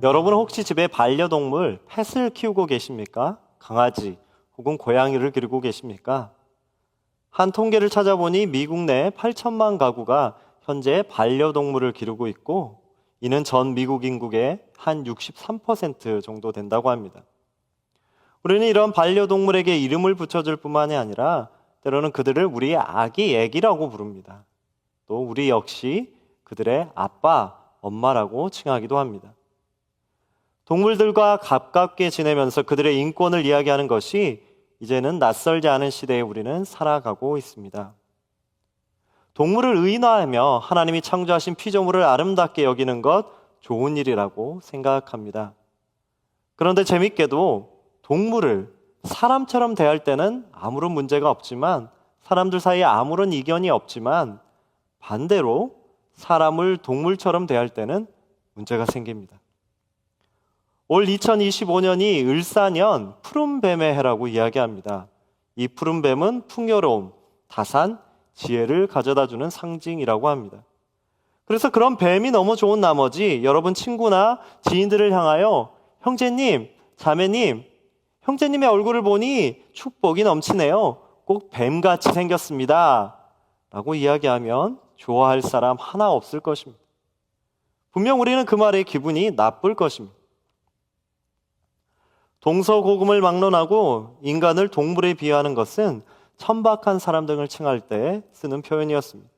여러분은 혹시 집에 반려동물, 펫을 키우고 계십니까? 강아지 혹은 고양이를 기르고 계십니까? 한 통계를 찾아보니 미국 내 8천만 가구가 현재 반려동물을 기르고 있고, 이는 전 미국 인구의 한 63% 정도 된다고 합니다. 우리는 이런 반려동물에게 이름을 붙여줄 뿐만이 아니라 때로는 그들을 우리의 아기 애기라고 부릅니다. 또 우리 역시 그들의 아빠, 엄마라고 칭하기도 합니다. 동물들과 가깝게 지내면서 그들의 인권을 이야기하는 것이 이제는 낯설지 않은 시대에 우리는 살아가고 있습니다. 동물을 의인화하며 하나님이 창조하신 피조물을 아름답게 여기는 것 좋은 일이라고 생각합니다. 그런데 재밌게도 동물을 사람처럼 대할 때는 아무런 문제가 없지만, 사람들 사이에 아무런 이견이 없지만, 반대로 사람을 동물처럼 대할 때는 문제가 생깁니다. 올 2025년이 을사년 푸른뱀의 해라고 이야기합니다. 이 푸른뱀은 풍요로움, 다산, 지혜를 가져다주는 상징이라고 합니다. 그래서 그런 뱀이 너무 좋은 나머지 여러분 친구나 지인들을 향하여 형제님, 자매님, 형제님의 얼굴을 보니 축복이 넘치네요. 꼭 뱀같이 생겼습니다. 라고 이야기하면 좋아할 사람 하나 없을 것입니다. 분명 우리는 그 말에 기분이 나쁠 것입니다. 동서고금을 막론하고 인간을 동물에 비유하는 것은 천박한 사람 등을 칭할 때 쓰는 표현이었습니다.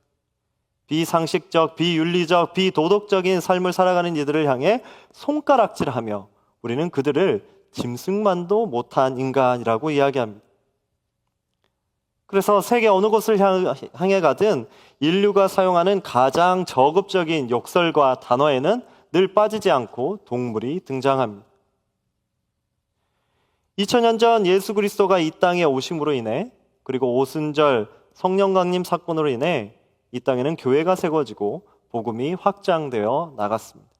비상식적, 비윤리적, 비도덕적인 삶을 살아가는 이들을 향해 손가락질하며 우리는 그들을 짐승만도 못한 인간이라고 이야기합니다. 그래서 세계 어느 곳을 향해 가든 인류가 사용하는 가장 저급적인 욕설과 단어에는 늘 빠지지 않고 동물이 등장합니다. 2000년 전 예수 그리스도가 이 땅에 오심으로 인해, 그리고 오순절 성령 강림 사건으로 인해 이 땅에는 교회가 세워지고 복음이 확장되어 나갔습니다.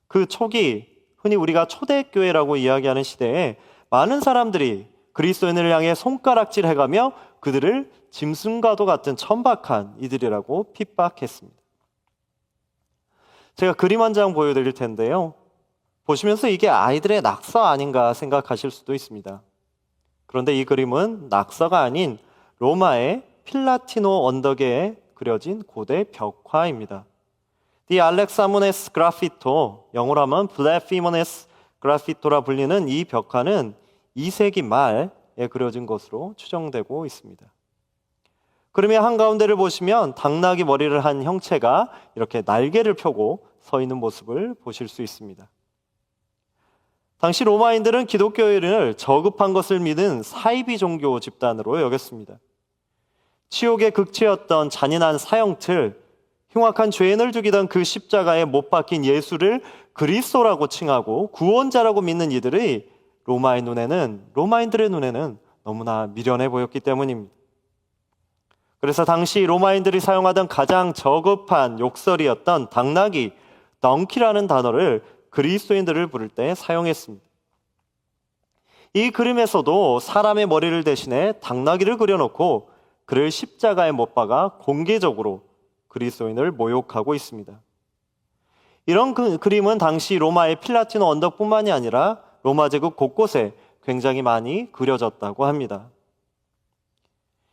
그 초기, 흔히 우리가 초대교회라고 이야기하는 시대에 많은 사람들이 그리스도인을 향해 손가락질해가며 그들을 짐승과도 같은 천박한 이들이라고 핍박했습니다. 제가 그림 한 장 보여드릴 텐데요. 보시면서 이게 아이들의 낙서 아닌가 생각하실 수도 있습니다. 그런데 이 그림은 낙서가 아닌 로마의 필라티노 언덕에 그려진 고대 벽화입니다. The Alexamenes Graffito, 영어로 하면 Blasphemous Graffito라 불리는 이 벽화는 2세기 말에 그려진 것으로 추정되고 있습니다. 그림의 한가운데를 보시면 당나귀 머리를 한 형체가 이렇게 날개를 펴고 서 있는 모습을 보실 수 있습니다. 당시 로마인들은 기독교인을 저급한 것을 믿은 사이비 종교 집단으로 여겼습니다. 치욕의 극치였던 잔인한 사형틀, 흉악한 죄인을 죽이던 그 십자가에 못 박힌 예수를 그리스도라고 칭하고 구원자라고 믿는 이들이 로마인들의 눈에는 너무나 미련해 보였기 때문입니다. 그래서 당시 로마인들이 사용하던 가장 저급한 욕설이었던 당나귀, 덩키라는 단어를 그리스도인들을 부를 때 사용했습니다. 이 그림에서도 사람의 머리를 대신해 당나귀를 그려놓고 그를 십자가에 못 박아 공개적으로 그리스도인을 모욕하고 있습니다. 이런 그림은 당시 로마의 필라티노 언덕뿐만이 아니라 로마 제국 곳곳에 굉장히 많이 그려졌다고 합니다.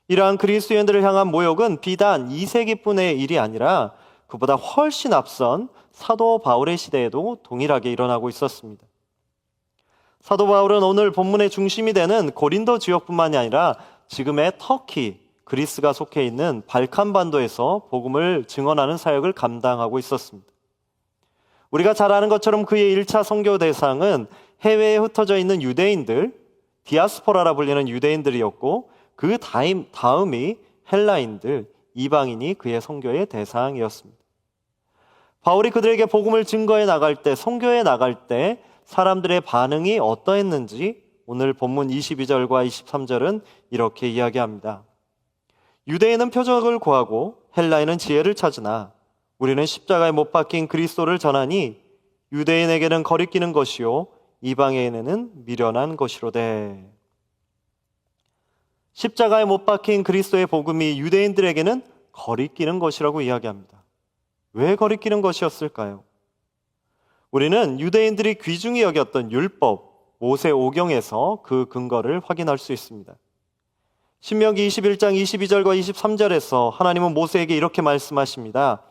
이러한 그리스도인들을 향한 모욕은 비단 2세기뿐의 일이 아니라 그보다 훨씬 앞선 사도 바울의 시대에도 동일하게 일어나고 있었습니다. 사도 바울은 오늘 본문의 중심이 되는 고린도 지역뿐만이 아니라 지금의 터키, 그리스가 속해 있는 발칸반도에서 복음을 증언하는 사역을 감당하고 있었습니다. 우리가 잘 아는 것처럼 그의 1차 선교 대상은 해외에 흩어져 있는 유대인들, 디아스포라라 불리는 유대인들이었고, 그 다음이 헬라인들, 이방인이 그의 선교의 대상이었습니다. 바울이 그들에게 복음을 증거해 나갈 때, 선교해 나갈 때 사람들의 반응이 어떠했는지 오늘 본문 22절과 23절은 이렇게 이야기합니다. 유대인은 표적을 구하고 헬라인은 지혜를 찾으나 우리는 십자가에 못 박힌 그리스도를 전하니 유대인에게는 거리끼는 것이요 이방인에게는 미련한 것이로되. 십자가에 못 박힌 그리스도의 복음이 유대인들에게는 거리끼는 것이라고 이야기합니다. 왜 거리끼는 것이었을까요? 우리는 유대인들이 귀중히 여겼던 율법, 모세 오경에서 그 근거를 확인할 수 있습니다. 신명기 21장 22절과 23절에서 하나님은 모세에게 이렇게 말씀하십니다.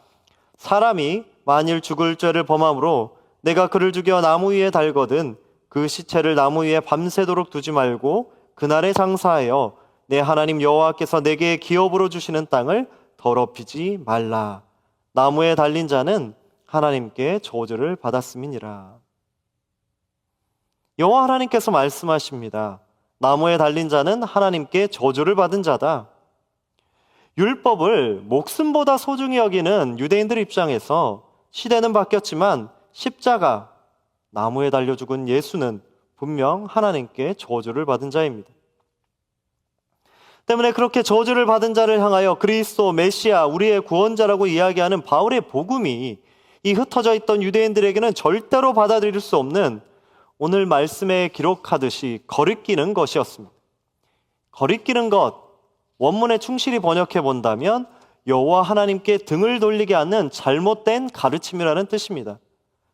사람이 만일 죽을 죄를 범함으로 내가 그를 죽여 나무 위에 달거든 그 시체를 나무 위에 밤새도록 두지 말고 그날에 장사하여 내 하나님 여호와께서 내게 기업으로 주시는 땅을 더럽히지 말라. 나무에 달린 자는 하나님께 저주를 받았음이니라. 여호와 하나님께서 말씀하십니다. 나무에 달린 자는 하나님께 저주를 받은 자다. 율법을 목숨보다 소중히 여기는 유대인들 입장에서 시대는 바뀌었지만 십자가, 나무에 달려 죽은 예수는 분명 하나님께 저주를 받은 자입니다. 때문에 그렇게 저주를 받은 자를 향하여 그리스도, 메시아, 우리의 구원자라고 이야기하는 바울의 복음이 이 흩어져 있던 유대인들에게는 절대로 받아들일 수 없는 오늘 말씀에 기록하듯이 거리끼는 것이었습니다. 거리끼는 것, 원문에 충실히 번역해 본다면 여호와 하나님께 등을 돌리게 하는 잘못된 가르침이라는 뜻입니다.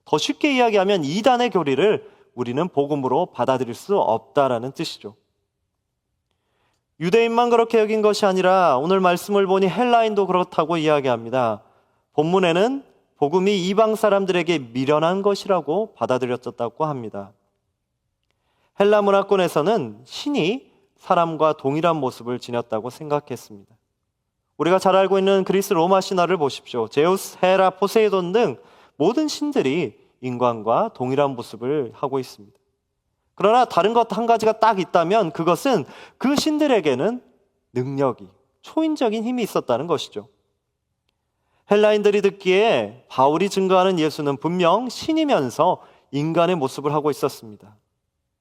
더 쉽게 이야기하면 이단의 교리를 우리는 복음으로 받아들일 수 없다라는 뜻이죠. 유대인만 그렇게 여긴 것이 아니라 오늘 말씀을 보니 헬라인도 그렇다고 이야기합니다. 본문에는 복음이 이방 사람들에게 미련한 것이라고 받아들여졌다고 합니다. 헬라 문화권에서는 신이 사람과 동일한 모습을 지녔다고 생각했습니다. 우리가 잘 알고 있는 그리스 로마 신화를 보십시오. 제우스, 헤라, 포세이돈 등 모든 신들이 인간과 동일한 모습을 하고 있습니다. 그러나 다른 것 한 가지가 딱 있다면 그것은 그 신들에게는 능력이, 초인적인 힘이 있었다는 것이죠. 헬라인들이 듣기에 바울이 증거하는 예수는 분명 신이면서 인간의 모습을 하고 있었습니다.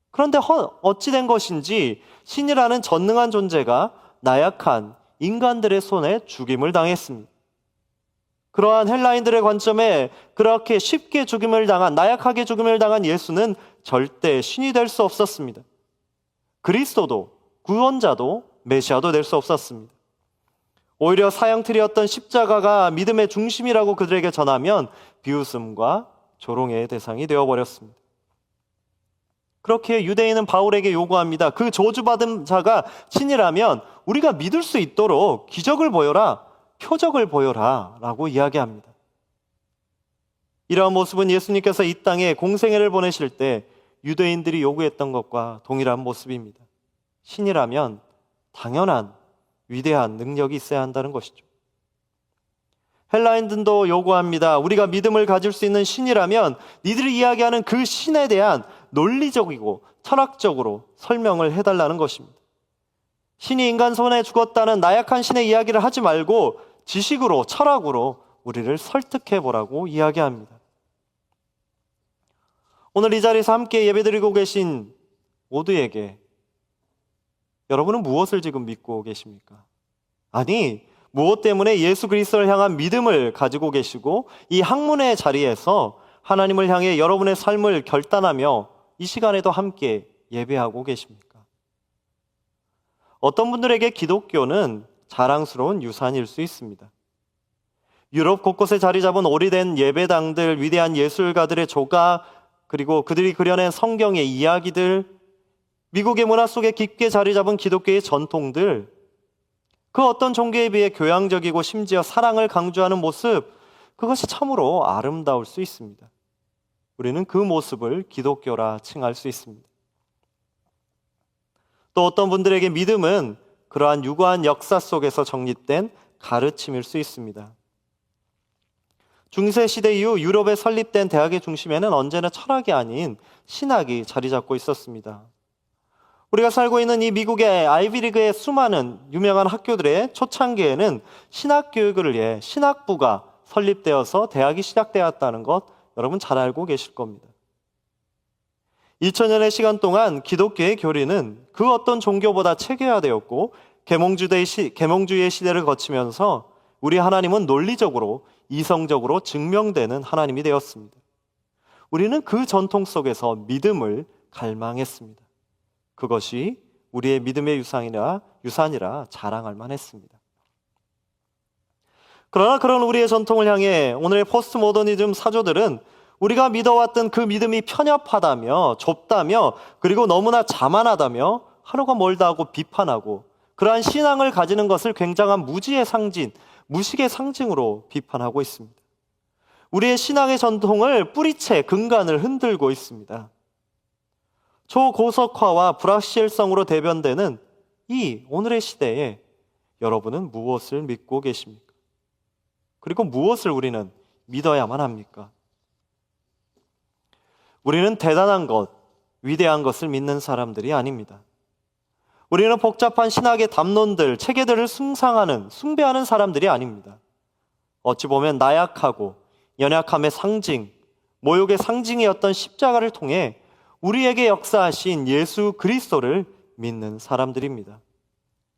그런데 어찌 된 것인지 신이라는 전능한 존재가 나약한 인간들의 손에 죽임을 당했습니다. 그러한 헬라인들의 관점에 그렇게 쉽게 죽임을 당한, 나약하게 죽임을 당한 예수는 절대 신이 될 수 없었습니다. 그리스도도, 구원자도, 메시아도 될 수 없었습니다. 오히려 사형틀이었던 십자가가 믿음의 중심이라고 그들에게 전하면 비웃음과 조롱의 대상이 되어버렸습니다. 그렇게 유대인은 바울에게 요구합니다. 그 저주받은 자가 신이라면 우리가 믿을 수 있도록 기적을 보여라, 표적을 보여라 라고 이야기합니다. 이러한 모습은 예수님께서 이 땅에 공생애를 보내실 때 유대인들이 요구했던 것과 동일한 모습입니다. 신이라면 당연한 위대한 능력이 있어야 한다는 것이죠. 헬라인들도 요구합니다. 우리가 믿음을 가질 수 있는 신이라면 니들이 이야기하는 그 신에 대한 논리적이고 철학적으로 설명을 해달라는 것입니다. 신이 인간 손에 죽었다는 나약한 신의 이야기를 하지 말고 지식으로, 철학으로 우리를 설득해보라고 이야기합니다. 오늘 이 자리에서 함께 예배드리고 계신 모두에게 여러분은 무엇을 지금 믿고 계십니까? 아니, 무엇 때문에 예수 그리스도를 향한 믿음을 가지고 계시고 이 학문의 자리에서 하나님을 향해 여러분의 삶을 결단하며 이 시간에도 함께 예배하고 계십니까? 어떤 분들에게 기독교는 자랑스러운 유산일 수 있습니다. 유럽 곳곳에 자리 잡은 오래된 예배당들, 위대한 예술가들의 조각, 그리고 그들이 그려낸 성경의 이야기들, 미국의 문화 속에 깊게 자리 잡은 기독교의 전통들, 그 어떤 종교에 비해 교양적이고 심지어 사랑을 강조하는 모습, 그것이 참으로 아름다울 수 있습니다. 우리는 그 모습을 기독교라 칭할 수 있습니다. 또 어떤 분들에게 믿음은 그러한 유구한 역사 속에서 정립된 가르침일 수 있습니다. 중세시대 이후 유럽에 설립된 대학의 중심에는 언제나 철학이 아닌 신학이 자리 잡고 있었습니다. 우리가 살고 있는 이 미국의 아이비리그의 수많은 유명한 학교들의 초창기에는 신학 교육을 위해 신학부가 설립되어서 대학이 시작되었다는 것 여러분 잘 알고 계실 겁니다. 2000년의 시간 동안 기독교의 교리는 그 어떤 종교보다 체계화되었고 계몽주의의 시대를 거치면서 우리 하나님은 논리적으로 이성적으로 증명되는 하나님이 되었습니다. 우리는 그 전통 속에서 믿음을 갈망했습니다. 그것이 우리의 믿음의 유산이라 자랑할 만했습니다. 그러나 그런 우리의 전통을 향해 오늘의 포스트 모더니즘 사조들은 우리가 믿어왔던 그 믿음이 편협하다며, 좁다며, 그리고 너무나 자만하다며 하루가 멀다 하고 비판하고, 그러한 신앙을 가지는 것을 굉장한 무지의 상징, 무식의 상징으로 비판하고 있습니다. 우리의 신앙의 전통을 뿌리채 근간을 흔들고 있습니다. 초고속화와 불확실성으로 대변되는 이 오늘의 시대에 여러분은 무엇을 믿고 계십니까? 그리고 무엇을 우리는 믿어야만 합니까? 우리는 대단한 것, 위대한 것을 믿는 사람들이 아닙니다. 우리는 복잡한 신학의 담론들, 체계들을 숭배하는 사람들이 아닙니다. 어찌 보면 나약하고 연약함의 상징, 모욕의 상징이었던 십자가를 통해 우리에게 역사하신 예수 그리스도를 믿는 사람들입니다.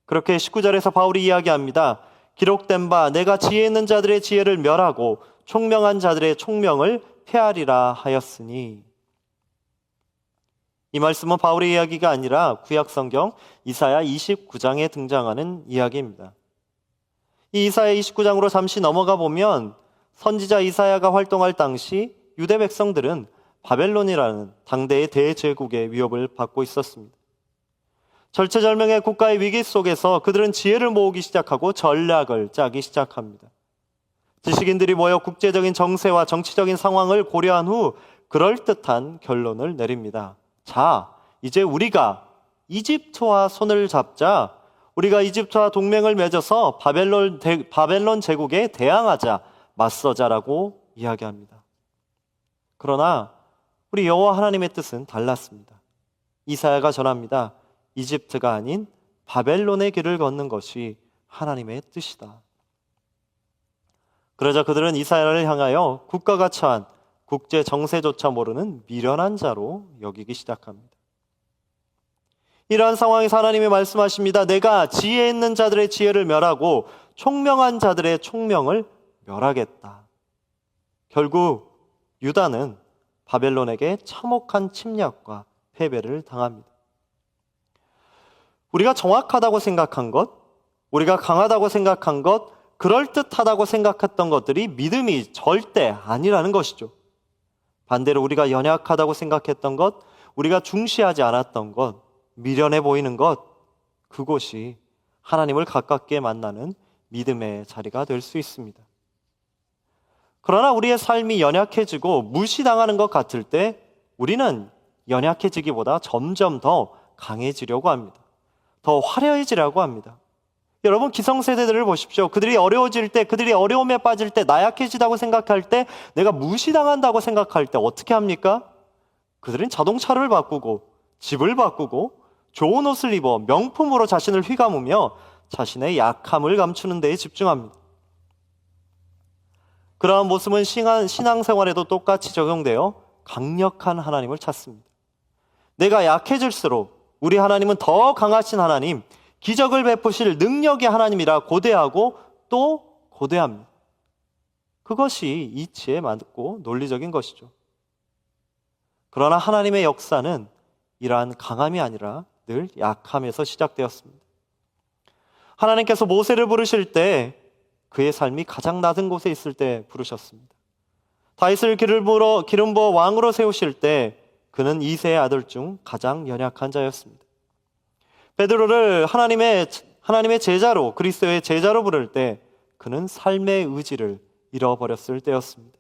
그렇게 19절에서 바울이 이야기합니다. 기록된 바 내가 지혜 있는 자들의 지혜를 멸하고 총명한 자들의 총명을 폐하리라 하였으니. 이 말씀은 바울의 이야기가 아니라 구약성경 이사야 29장에 등장하는 이야기입니다. 이 이사야 29장으로 잠시 넘어가 보면 선지자 이사야가 활동할 당시 유대 백성들은 바벨론이라는 당대의 대제국의 위협을 받고 있었습니다. 절체절명의 국가의 위기 속에서 그들은 지혜를 모으기 시작하고 전략을 짜기 시작합니다. 지식인들이 모여 국제적인 정세와 정치적인 상황을 고려한 후 그럴듯한 결론을 내립니다. 자, 이제 우리가 이집트와 손을 잡자. 우리가 이집트와 동맹을 맺어서 바벨론 제국에 대항하자, 맞서자라고 이야기합니다. 그러나 우리 여호와 하나님의 뜻은 달랐습니다. 이사야가 전합니다. 이집트가 아닌 바벨론의 길을 걷는 것이 하나님의 뜻이다. 그러자 그들은 이사야를 향하여 국가가 처한 국제 정세조차 모르는 미련한 자로 여기기 시작합니다. 이러한 상황에서 하나님이 말씀하십니다. 내가 지혜 있는 자들의 지혜를 멸하고 총명한 자들의 총명을 멸하겠다. 결국 유다는 바벨론에게 참혹한 침략과 패배를 당합니다. 우리가 정확하다고 생각한 것, 우리가 강하다고 생각한 것, 그럴듯하다고 생각했던 것들이 믿음이 절대 아니라는 것이죠. 반대로 우리가 연약하다고 생각했던 것, 우리가 중시하지 않았던 것, 미련해 보이는 것, 그곳이 하나님을 가깝게 만나는 믿음의 자리가 될 수 있습니다. 그러나 우리의 삶이 연약해지고 무시당하는 것 같을 때 우리는 연약해지기보다 점점 더 강해지려고 합니다. 더 화려해지려고 합니다. 여러분, 기성세대들을 보십시오. 그들이 어려워질 때, 그들이 어려움에 빠질 때, 나약해지다고 생각할 때, 내가 무시당한다고 생각할 때 어떻게 합니까? 그들은 자동차를 바꾸고 집을 바꾸고 좋은 옷을 입어 명품으로 자신을 휘감으며 자신의 약함을 감추는 데에 집중합니다. 그러한 모습은 신앙생활에도 똑같이 적용되어 강력한 하나님을 찾습니다. 내가 약해질수록 우리 하나님은 더 강하신 하나님, 기적을 베푸실 능력의 하나님이라 고대하고 또 고대합니다. 그것이 이치에 맞고 논리적인 것이죠. 그러나 하나님의 역사는 이러한 강함이 아니라 늘 약함에서 시작되었습니다. 하나님께서 모세를 부르실 때 그의 삶이 가장 낮은 곳에 있을 때 부르셨습니다. 다윗을 기름 부어 왕으로 세우실 때 그는 이새의 아들 중 가장 연약한 자였습니다. 베드로를 하나님의 제자로, 그리스도의 제자로 부를 때 그는 삶의 의지를 잃어버렸을 때였습니다.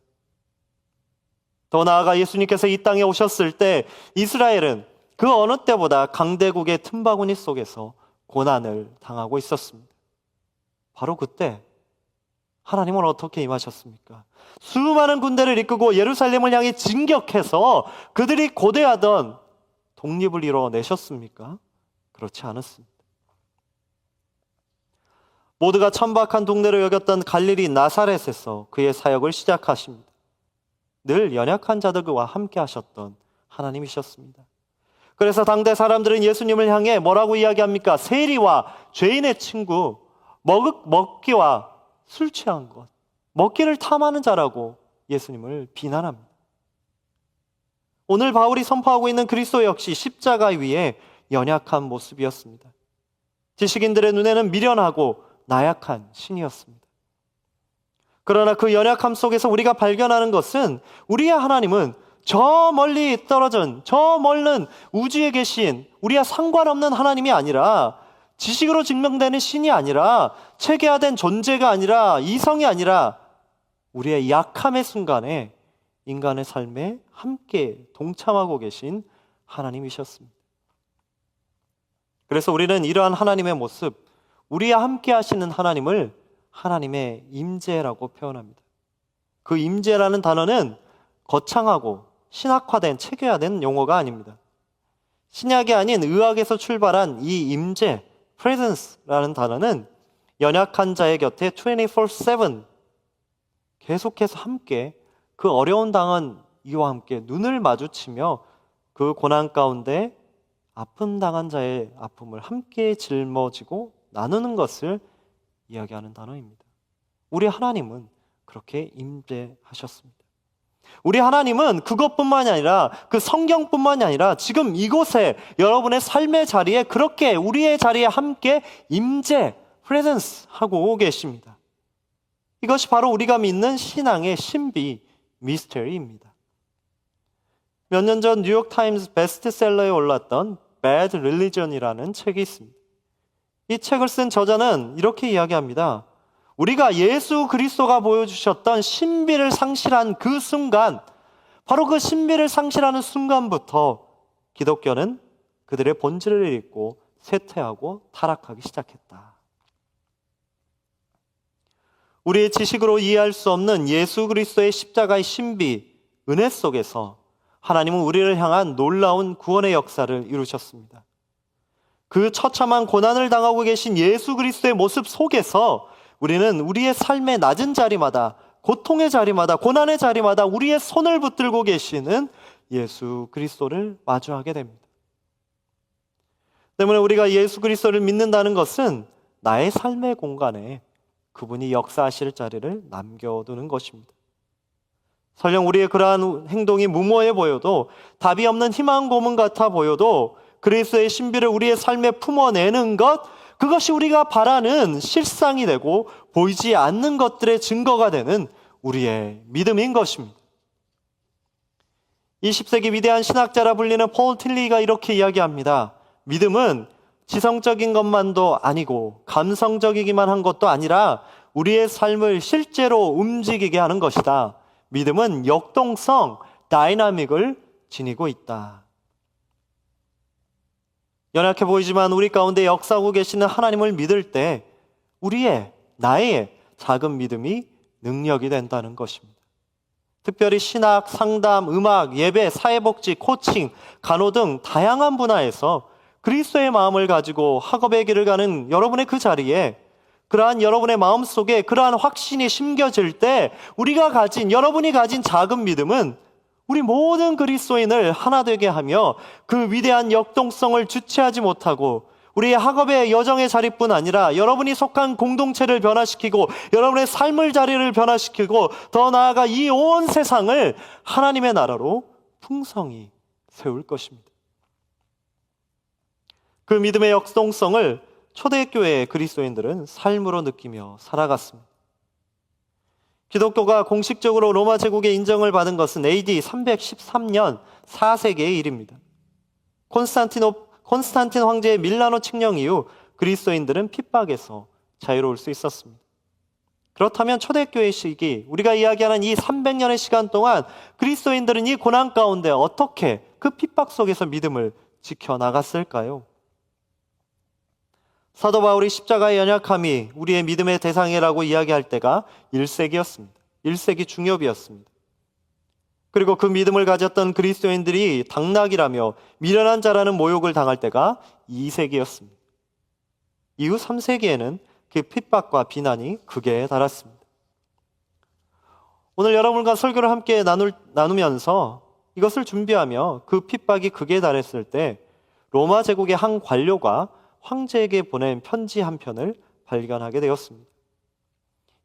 더 나아가 예수님께서 이 땅에 오셨을 때 이스라엘은 그 어느 때보다 강대국의 틈바구니 속에서 고난을 당하고 있었습니다. 바로 그때 하나님은 어떻게 임하셨습니까? 수많은 군대를 이끌고 예루살렘을 향해 진격해서 그들이 고대하던 독립을 이뤄내셨습니까? 그렇지 않았습니다. 모두가 천박한 동네로 여겼던 갈릴리 나사렛에서 그의 사역을 시작하십니다. 늘 연약한 자들과 함께 하셨던 하나님이셨습니다. 그래서 당대 사람들은 예수님을 향해 뭐라고 이야기합니까? 세리와 죄인의 친구, 먹기와 술 취한 것, 먹기를 탐하는 자라고 예수님을 비난합니다. 오늘 바울이 선포하고 있는 그리스도 역시 십자가 위에 연약한 모습이었습니다. 지식인들의 눈에는 미련하고 나약한 신이었습니다. 그러나 그 연약함 속에서 우리가 발견하는 것은 우리의 하나님은 저 멀리 떨어진 저 멀는 우주에 계신 우리와 상관없는 하나님이 아니라, 지식으로 증명되는 신이 아니라, 체계화된 존재가 아니라, 이성이 아니라 우리의 약함의 순간에 인간의 삶에 함께 동참하고 계신 하나님이셨습니다. 그래서 우리는 이러한 하나님의 모습, 우리와 함께 하시는 하나님을 하나님의 임재라고 표현합니다. 그 임재라는 단어는 거창하고 신학화된, 체계화된 용어가 아닙니다. 신약이 아닌 의학에서 출발한 이 임재, presence라는 단어는 연약한 자의 곁에 24/7 계속해서 함께, 그 어려운 당한 이와 함께 눈을 마주치며 그 고난 가운데 아픔 당한 자의 아픔을 함께 짊어지고 나누는 것을 이야기하는 단어입니다. 우리 하나님은 그렇게 임재하셨습니다. 우리 하나님은 그것뿐만이 아니라, 그 성경뿐만이 아니라 지금 이곳에, 여러분의 삶의 자리에, 그렇게 우리의 자리에 함께 임재, 프레젠스 하고 계십니다. 이것이 바로 우리가 믿는 신앙의 신비, 미스터리입니다. 몇 년 전 뉴욕타임스 베스트셀러에 올랐던 Bad Religion이라는 책이 있습니다. 이 책을 쓴 저자는 이렇게 이야기합니다. 우리가 예수 그리스도가 보여주셨던 신비를 상실한 그 순간, 바로 그 신비를 상실하는 순간부터 기독교는 그들의 본질을 잃고 쇠퇴하고 타락하기 시작했다. 우리의 지식으로 이해할 수 없는 예수 그리스도의 십자가의 신비, 은혜 속에서 하나님은 우리를 향한 놀라운 구원의 역사를 이루셨습니다. 그 처참한 고난을 당하고 계신 예수 그리스도의 모습 속에서 우리는 우리의 삶의 낮은 자리마다, 고통의 자리마다, 고난의 자리마다 우리의 손을 붙들고 계시는 예수 그리스도를 마주하게 됩니다. 때문에 우리가 예수 그리스도를 믿는다는 것은 나의 삶의 공간에 그분이 역사하실 자리를 남겨두는 것입니다. 설령 우리의 그러한 행동이 무모해 보여도, 답이 없는 희망 고문 같아 보여도 그리스도의 신비를 우리의 삶에 품어내는 것, 그것이 우리가 바라는 실상이 되고 보이지 않는 것들의 증거가 되는 우리의 믿음인 것입니다. 20세기 위대한 신학자라 불리는 폴 틸리가 이렇게 이야기합니다. 믿음은 지성적인 것만도 아니고 감성적이기만 한 것도 아니라 우리의 삶을 실제로 움직이게 하는 것이다. 믿음은 역동성, 다이나믹을 지니고 있다. 연약해 보이지만 우리 가운데 역사하고 계시는 하나님을 믿을 때 나의 작은 믿음이 능력이 된다는 것입니다. 특별히 신학, 상담, 음악, 예배, 사회복지, 코칭, 간호 등 다양한 분야에서 그리스도의 마음을 가지고 학업의 길을 가는 여러분의 그 자리에, 그러한 여러분의 마음 속에 그러한 확신이 심겨질 때 여러분이 가진 작은 믿음은 우리 모든 그리스도인을 하나 되게 하며 그 위대한 역동성을 주체하지 못하고 우리의 학업의 여정의 자리뿐 아니라 여러분이 속한 공동체를 변화시키고 여러분의 삶의 자리를 변화시키고 더 나아가 이 온 세상을 하나님의 나라로 풍성히 세울 것입니다. 그 믿음의 역동성을 초대교회의 그리스도인들은 삶으로 느끼며 살아갔습니다. 기독교가 공식적으로 로마 제국의 인정을 받은 것은 AD 313년 4세기의 일입니다. 콘스탄틴 황제의 밀라노 칙령 이후 그리스도인들은 핍박에서 자유로울 수 있었습니다. 그렇다면 초대교회 시기, 우리가 이야기하는 이 300년의 시간 동안 그리스도인들은 이 고난 가운데 어떻게 그 핍박 속에서 믿음을 지켜나갔을까요? 사도 바울이 십자가의 연약함이 우리의 믿음의 대상이라고 이야기할 때가 1세기였습니다. 1세기 중엽이었습니다. 그리고 그 믿음을 가졌던 그리스도인들이 당나귀라며 미련한 자라는 모욕을 당할 때가 2세기였습니다. 이후 3세기에는 그 핍박과 비난이 극에 달했습니다. 오늘 여러분과 설교를 함께 나누면서 이것을 준비하며 그 핍박이 극에 달했을 때 로마 제국의 한 관료가 황제에게 보낸 편지 한 편을 발견하게 되었습니다.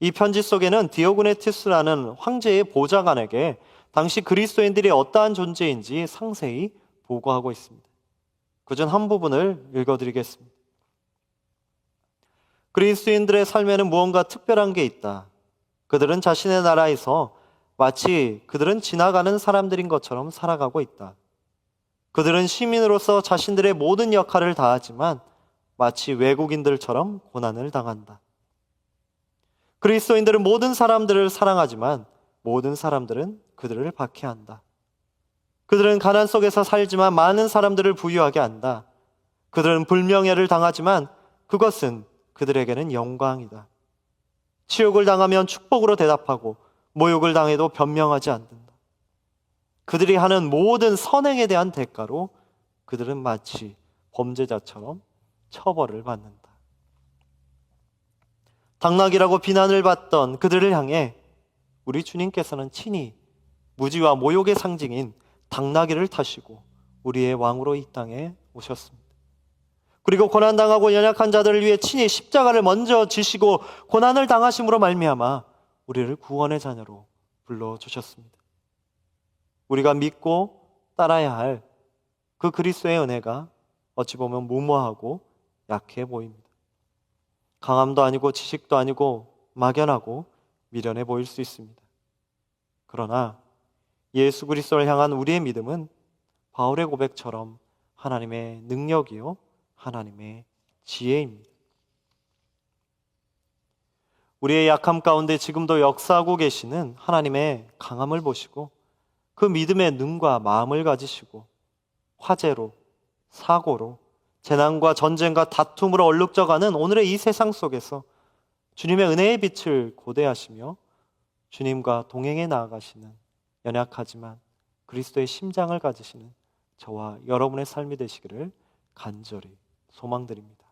이 편지 속에는 디오그네티스라는 황제의 보좌관에게 당시 그리스도인들이 어떠한 존재인지 상세히 보고하고 있습니다. 그중 한 부분을 읽어드리겠습니다. 그리스도인들의 삶에는 무언가 특별한 게 있다. 그들은 자신의 나라에서 마치 그들은 지나가는 사람들인 것처럼 살아가고 있다. 그들은 시민으로서 자신들의 모든 역할을 다하지만 마치 외국인들처럼 고난을 당한다. 그리스도인들은 모든 사람들을 사랑하지만 모든 사람들은 그들을 박해한다. 그들은 가난 속에서 살지만 많은 사람들을 부유하게 한다. 그들은 불명예를 당하지만 그것은 그들에게는 영광이다. 치욕을 당하면 축복으로 대답하고 모욕을 당해도 변명하지 않는다. 그들이 하는 모든 선행에 대한 대가로 그들은 마치 범죄자처럼 처벌을 받는다. 당나귀라고 비난을 받던 그들을 향해 우리 주님께서는 친히 무지와 모욕의 상징인 당나귀를 타시고 우리의 왕으로 이 땅에 오셨습니다. 그리고 고난당하고 연약한 자들을 위해 친히 십자가를 먼저 지시고 고난을 당하심으로 말미암아 우리를 구원의 자녀로 불러주셨습니다. 우리가 믿고 따라야 할 그 그리스도의 은혜가 어찌 보면 무모하고 약해 보입니다. 강함도 아니고 지식도 아니고 막연하고 미련해 보일 수 있습니다. 그러나 예수 그리스도를 향한 우리의 믿음은 바울의 고백처럼 하나님의 능력이요 하나님의 지혜입니다. 우리의 약함 가운데 지금도 역사하고 계시는 하나님의 강함을 보시고 그 믿음의 눈과 마음을 가지시고 화재로, 사고로, 재난과 전쟁과 다툼으로 얼룩져가는 오늘의 이 세상 속에서 주님의 은혜의 빛을 고대하시며 주님과 동행해 나아가시는 연약하지만 그리스도의 심장을 가지시는 저와 여러분의 삶이 되시기를 간절히 소망드립니다.